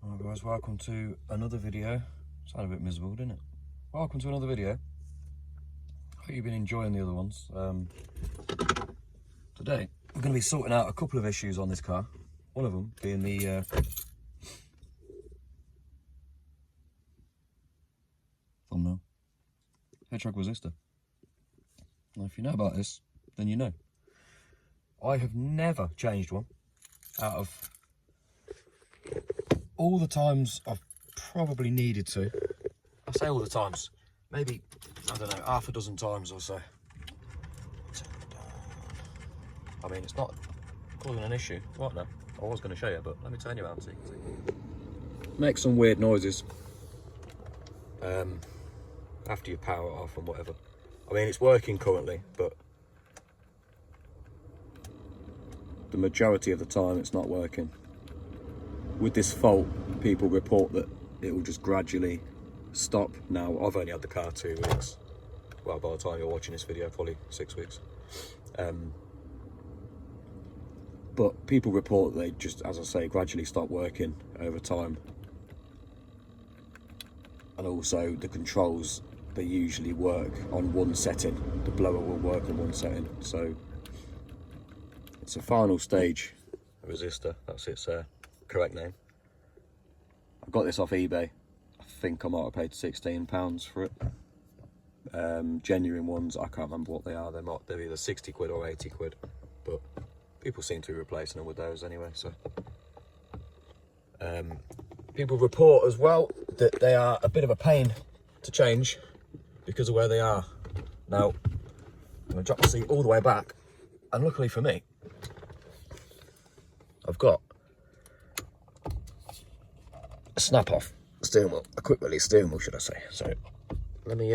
Alright guys, welcome to another video. Sound a bit miserable, didn't it? Welcome to another video. Hope you've been enjoying the other ones. Today we're going to be sorting out a couple of issues on this car. One of them being the thumbnail hedgehog resistor. Now if you know about this, then you know. I have never changed one out of all the times I've probably needed to. I say all the times, maybe, I don't know, half a dozen times or so. I mean, it's not causing an issue. What now? I was going to show you, but let me turn you around so you can see. Make some weird noises after you power it off and whatever. I mean, it's working currently, but the majority of the time it's not working. With this fault, people report that it will just gradually stop. Now, I've only had the car 2 weeks. Well, by the time you're watching this video, probably 6 weeks. But people report that they just, as I say, gradually stop working over time. And also, the controls, they usually work on one setting. The blower will work on one setting. So, it's a final stage resistor. That's its correct name. I got this off eBay. I think I might have paid £16 for it. Genuine ones, I can't remember what they are. They're either 60 quid or 80 quid, but people seem to be replacing them with those anyway. So people report as well that they are a bit of a pain to change because of where they are. Now I'm gonna drop the seat all the way back, and luckily for me, I've got a snap-off steering wheel, a quick release steering wheel, should I say. So let me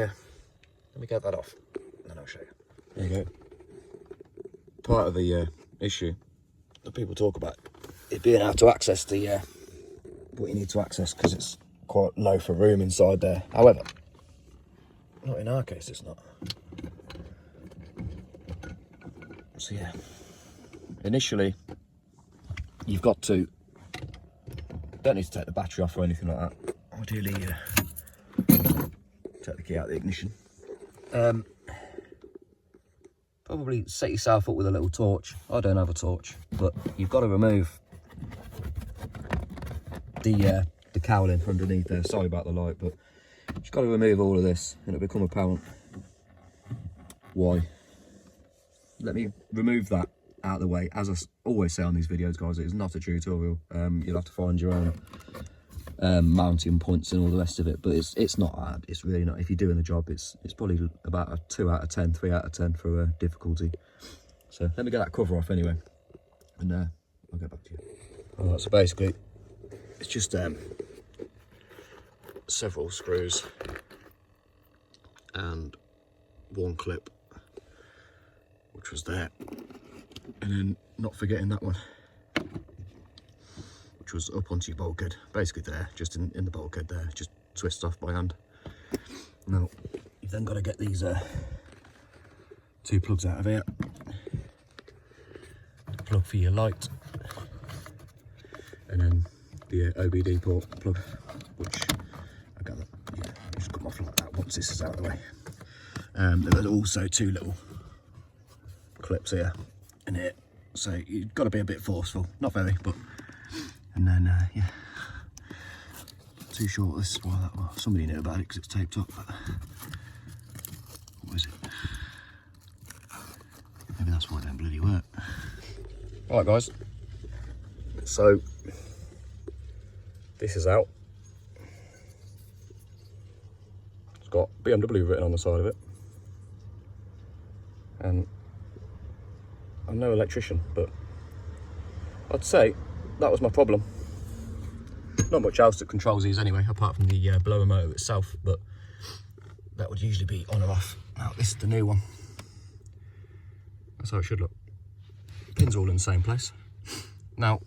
get that off, and then I'll show you. There you go. Part of the issue that people talk about is being able to access the what you need to access, because it's quite low for room inside there. However, not in our case, it's not. So yeah, initially you've got to, don't need to take the battery off or anything like that. Ideally, take the key out of the ignition. Probably set yourself up with a little torch. I don't have a torch, but you've got to remove the cowling underneath there. Sorry about the light, but you've got to remove all of this, and it'll become apparent why. Let me remove that out of the way. As I always say on these videos, guys, it is not a tutorial. You'll have to find your own mounting points and all the rest of it, but it's not hard. It's really not. If you're doing the job, it's probably about a 2 out of 10, 3 out of 10 for difficulty. So let me get that cover off anyway, and I'll get back to you. All right, so basically it's just several screws and one clip, which was there, and then not forgetting that one, which was up onto your bulkhead, basically there, just in the bulkhead there, just twist off by hand. Now you've then got to get these 2 plugs out of here. The plug for your light, and then the OBD port plug, which I gather, yeah, just come off like that once this is out of the way. There's also 2 little clips here and here, so you've got to be a bit forceful, not very, but, and then yeah, too short. This is why that, well, somebody knew about it because it's taped up, but what is it? Maybe that's why it don't bloody work. Right guys, so this is out. It's got BMW written on the side of it, and I'm no electrician, but I'd say that was my problem. Not much else that controls these anyway, apart from the blower motor itself, but that would usually be on or off. Now this is the new one. That's how it should look. Pins are all in the same place. Now,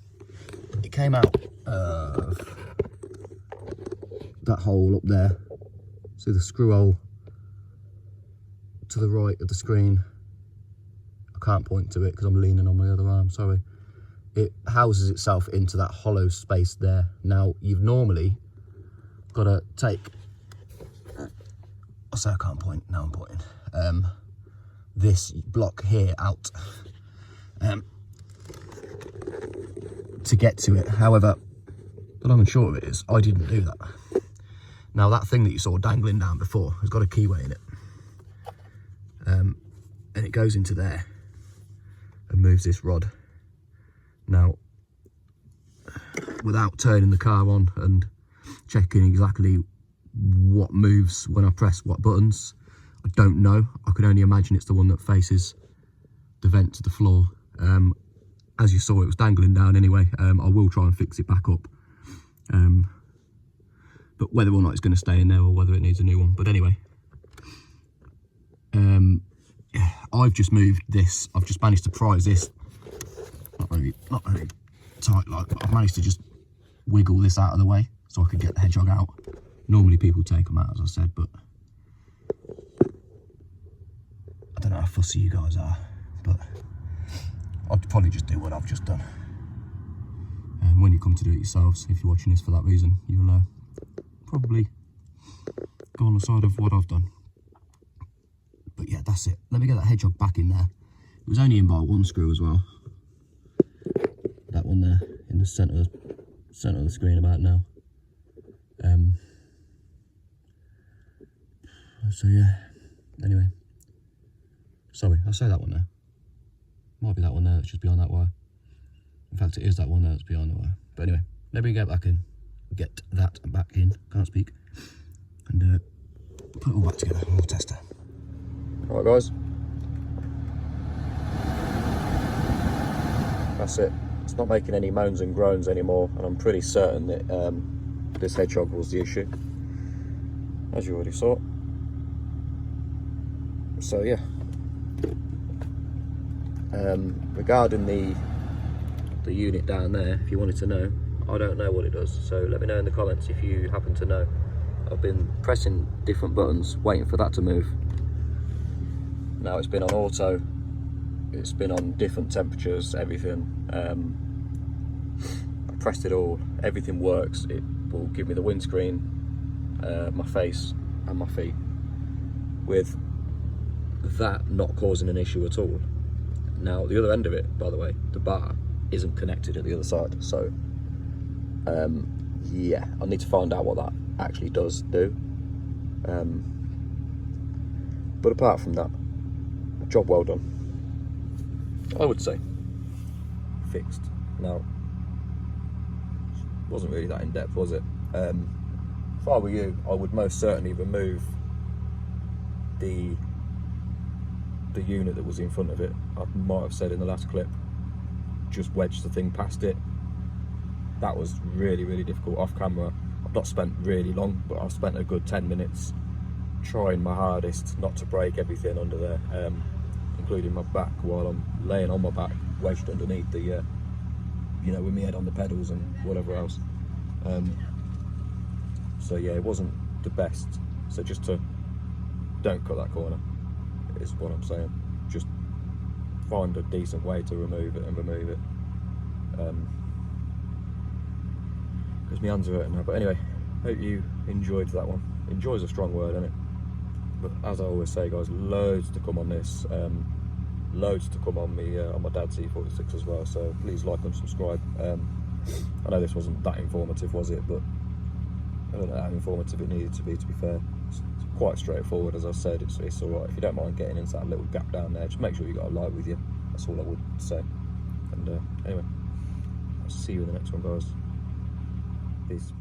it came out of that hole up there. So the screw hole to the right of the screen. I can't point to it because I'm leaning on my other arm, sorry. it houses itself into that hollow space there. Now, you've normally got to take, I say I can't point, now I'm pointing, this block here out to get to it. However, the long and short of it is, I didn't do that. Now, that thing that you saw dangling down before has got a keyway in it. And it goes into there and moves this rod. Now, without turning the car on and checking exactly what moves when I press what buttons, I don't know. I can only imagine it's the one that faces the vent to the floor. As you saw, it was dangling down anyway. I will try and fix it back up. But whether or not it's going to stay in there or whether it needs a new one. But anyway, I've just moved this. I've just managed to prise this. Not very tight, like, but I've managed to just wiggle this out of the way so I could get the hedgehog out. Normally people take them out, as I said, but I don't know how fussy you guys are, but I'd probably just do what I've just done. And when you come to do it yourselves, if you're watching this for that reason, you'll probably go on the side of what I've done. But yeah, that's it. Let me get that hedgehog back in there. It was only in by one screw as well. That one there in the centre of the screen about now. So yeah, anyway. Sorry, I'll say that one there. Might be that one there that's just behind that wire. In fact, it is that one there that's behind the wire. But anyway, let me get that back in, can't speak, and put it all back together. We'll test it. Alright guys, that's it. It's not making any moans and groans anymore, and I'm pretty certain that this hedgehog was the issue, as you already saw. So yeah, regarding the unit down there, if you wanted to know, I don't know what it does, so let me know in the comments if you happen to know. I've been pressing different buttons waiting for that to move. Now it's been on auto, it's been on different temperatures, everything. I pressed it all, everything works. It will give me the windscreen, my face and my feet, with that not causing an issue at all. Now the other end of it, by the way, the bar isn't connected at the other side, so yeah, I need to find out what that actually does do. But apart from that, job well done, I would say. Fixed. Now, wasn't really that in depth, was it? If I were you, I would most certainly remove the unit that was in front of it. I might have said in the last clip, just wedge the thing past it. That was really, really difficult off camera. I've not spent really long, but I've spent a good 10 minutes trying my hardest not to break everything under there, including my back, while I'm laying on my back, wedged underneath the, you know, with my head on the pedals and whatever else. So yeah, it wasn't the best. So just don't cut that corner, is what I'm saying. Just find a decent way to remove it and remove it. Because my hands are hurting now. But anyway, hope you enjoyed that one. Enjoy's a strong word, isn't it? But as I always say, guys, loads to come on this. Loads to come on me on my dad's e46 as well. So please like and subscribe. I know this wasn't that informative, was it? But I don't know how informative it needed to be fair. It's quite straightforward, as I said. It's all right. If you don't mind getting into that little gap down there, just make sure you got a light with you. That's all I would say. And anyway, I'll see you in the next one, guys. Peace.